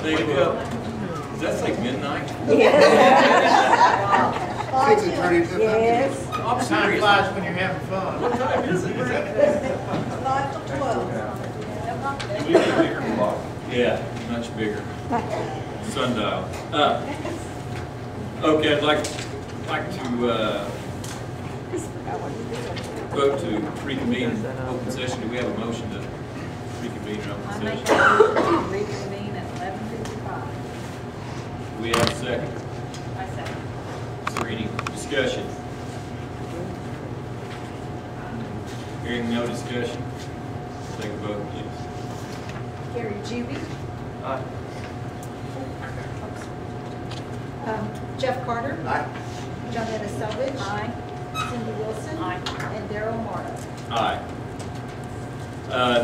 Think about, does that say midnight? Yes. I'm Time serious. flies when you're having fun. What time is it? 5 to 12. Do we need a bigger clock? Yeah, much bigger. Sundial. Okay, I'd like to vote to reconvene open session. Do we have a motion to reconvene in open I make a session? motion to reconvene at 11:55. Do we have a second? I second. Is there any discussion? Hearing no discussion, take a vote, please. Gary Juby. Aye. Jeff Carter. Aye. Johnetta Selvage. Aye. Cindy Wilson. Aye. And Darrell Morrow. Aye.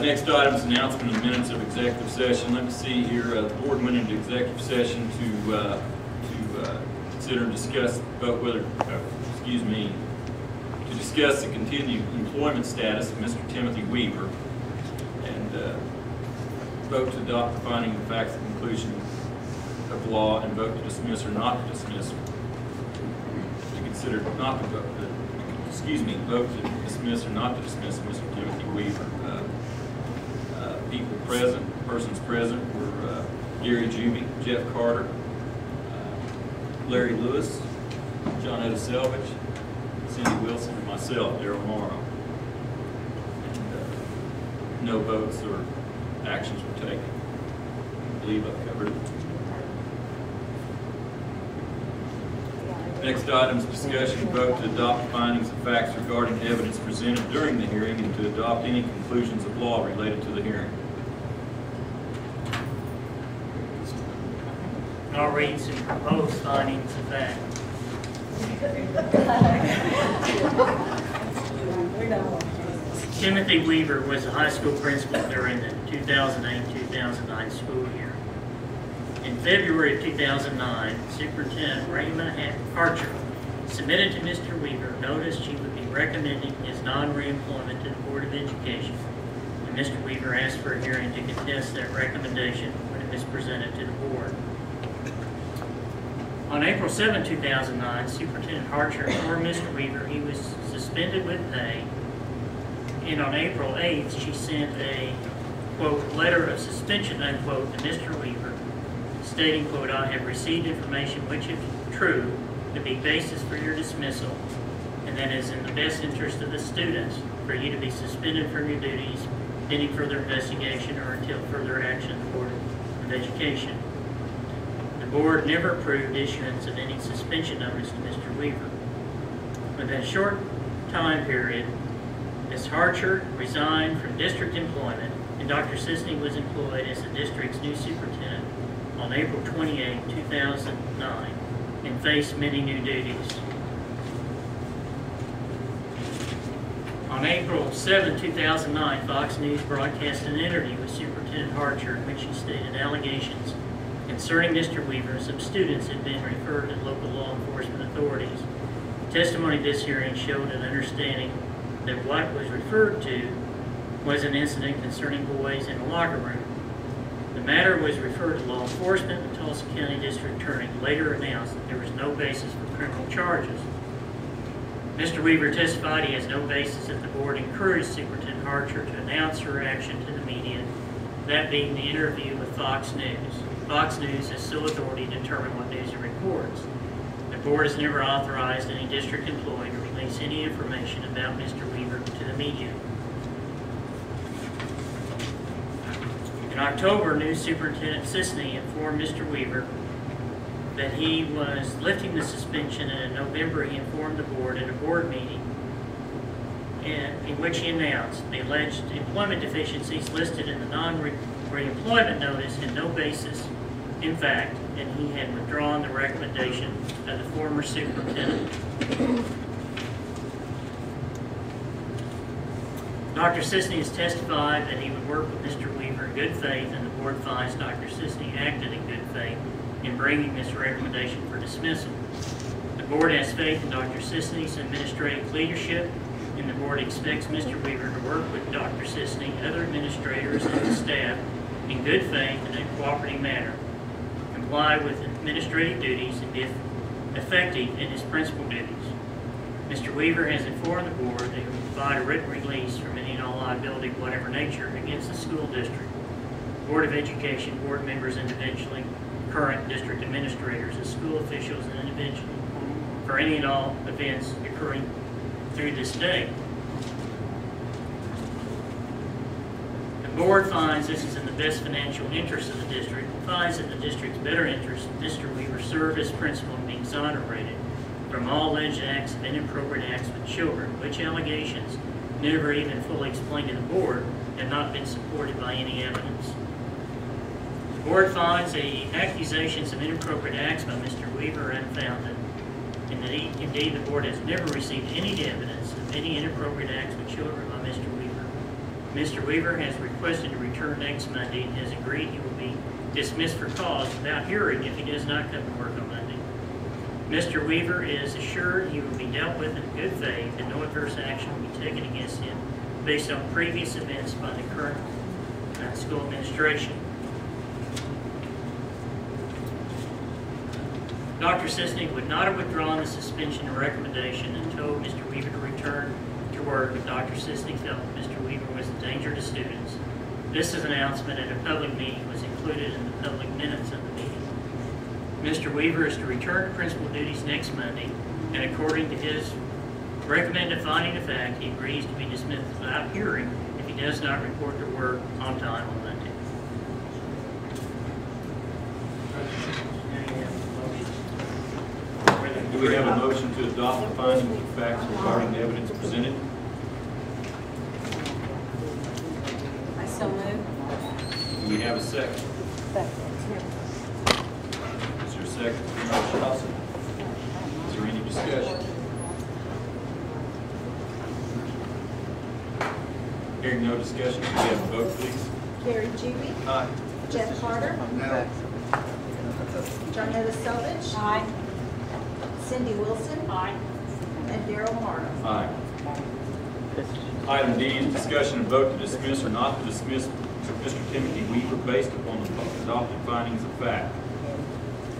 Next item is announcement of minutes of executive session. Let me see here. The board went into executive session to consider and discuss vote whether, to discuss the continued employment status of Mr. Timothy Weaver and vote to adopt the finding of facts and conclusion of law and vote to dismiss or not to dismiss. To consider not to vote. Vote to dismiss or not to dismiss Mr. Timothy Weaver. Persons present were Gary Juby, Jeff Carter, Larry Lewis, Johnetta Selvage, Cindy Wilson, and myself, Darrell Morrow. And no votes or actions were taken. I believe I've covered it. Next item is discussion and vote to adopt the findings of facts regarding evidence presented during the hearing and to adopt any conclusions of law related to the hearing. I'll read some proposed findings of fact. Timothy Weaver was a high school principal during the 2008-2009 school year. In February of 2009, Superintendent Raymond Archer submitted to Mr. Weaver notice she would be recommending his non-reemployment to the Board of Education, and Mr. Weaver asked for a hearing to contest that recommendation when it was presented to the board. On April 7, 2009, Superintendent Archer informed Mr. Weaver he was suspended with pay, and on April 8th, she sent a, quote, letter of suspension, unquote, to Mr. Weaver, stating, quote, I have received information which, if true, to be basis for your dismissal, and that is in the best interest of the students for you to be suspended from your duties pending further investigation or until further action of the Board of Education. The board never approved issuance of any suspension notice to Mr. Weaver. Within a short time period, Ms. Archer resigned from district employment, and Dr. Sisney was employed as the district's new superintendent on April 28, 2009, and faced many new duties. On April 7, 2009, Fox News broadcast an interview with Superintendent Archer in which he stated allegations concerning Mr. Weaver. Some students had been referred to local law enforcement authorities. The testimony of this hearing showed an understanding that what was referred to was an incident concerning boys in the locker room. The matter was referred to law enforcement, and the Tulsa County District Attorney later announced that there was no basis for criminal charges. Mr. Weaver testified he has no basis that the board encouraged Superintendent Archer to announce her action to the media, that being the interview with Fox News. Fox News has sole authority to determine what news it reports. The board has never authorized any district employee to release any information about Mr. Weaver to the media. In October, new Superintendent Sisney informed Mr. Weaver that he was lifting the suspension, and in November he informed the board at a board meeting in which he announced the alleged employment deficiencies listed in the non-reemployment notice had no basis in fact, and he had withdrawn the recommendation of the former superintendent. Dr. Sisney has testified that he would work with Mr. Weaver in good faith, and the board finds Dr. Sisney acted in good faith in bringing this recommendation for dismissal. The board has faith in Dr. Sisney's administrative leadership, and the board expects Mr. Weaver to work with Dr. Sisney, other administrators, and the staff in good faith and in a cooperative manner. comply with administrative duties and be effective in his principal duties. Mr. Weaver has informed the board that he will provide a written release from any and all liability of whatever nature against the school district, Board of Education, board members individually, current district administrators, as school officials and individually, for any and all events occurring through this day. The board finds this is in the best financial interest of the district and finds that the district's better interest, Mr. Weaver serve as principal and be exonerated from all alleged acts of inappropriate acts with children, which allegations, never even fully explained to the board, have not been supported by any evidence. The board finds the accusations of inappropriate acts by Mr. Weaver are unfounded, and that indeed the board has never received any evidence of any inappropriate acts with children by Mr. Weaver. Mr. Weaver has requested to return next Monday and has agreed he will be dismissed for cause without hearing if he does not come to work on Monday. Mr. Weaver is assured he will be dealt with in good faith and no adverse action will be taken against him based on previous events by the current school administration. Dr. Sisnick would not have withdrawn the suspension and recommendation and told Mr. Weaver to return to work if Dr. Sisnick felt that Mr. Weaver was a danger to students. This announcement at a public meeting was included in the public minutes of the meeting. Mr. Weaver is to return to principal duties next Monday, and according to his recommended finding of fact, he agrees to be dismissed without hearing if he does not report to work on time on Monday. Do we have a motion to adopt the findings of facts regarding the evidence presented? I so move. Do we have a second? Is there a second to the motion? Is there any discussion? Hearing no discussion, can we have a vote, please? Gary Juby. Aye. Jeff Carter. No. Johnetta Selvage. Aye. Cindy Wilson. Aye. And Darrell Morrow. Aye. Item D is discussion and vote to dismiss or not to dismiss Mr. Timothy Weaver based upon the adopted findings of fact.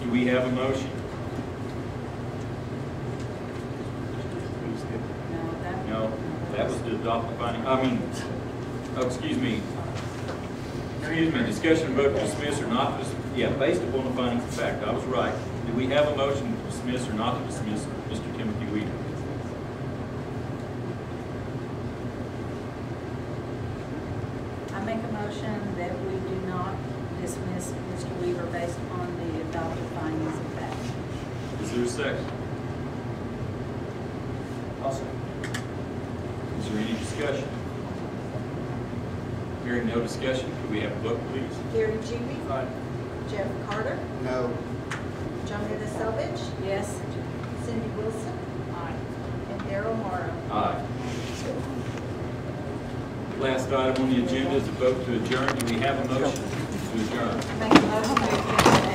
Do we have a motion? No, that was to adopt the finding, excuse me, discussion and vote to dismiss or not to dismiss, based upon the findings of fact, I was right. Do we have a motion to dismiss or not to dismiss Mr. Timothy Weaver? I make a motion that we do not dismiss Mr. Weaver based upon the adopted findings of fact. Is there a second? Awesome. Is there any discussion? Hearing no discussion, could we have a vote, please? Gary Juby. Aye. Jeff Carter. No. Johnetta Selvage. Yes. Cindy Wilson. Aye. And Darrell Morrow. Aye. Last item on the agenda is a vote to adjourn. Do we have a motion to adjourn? Make a motion to adjourn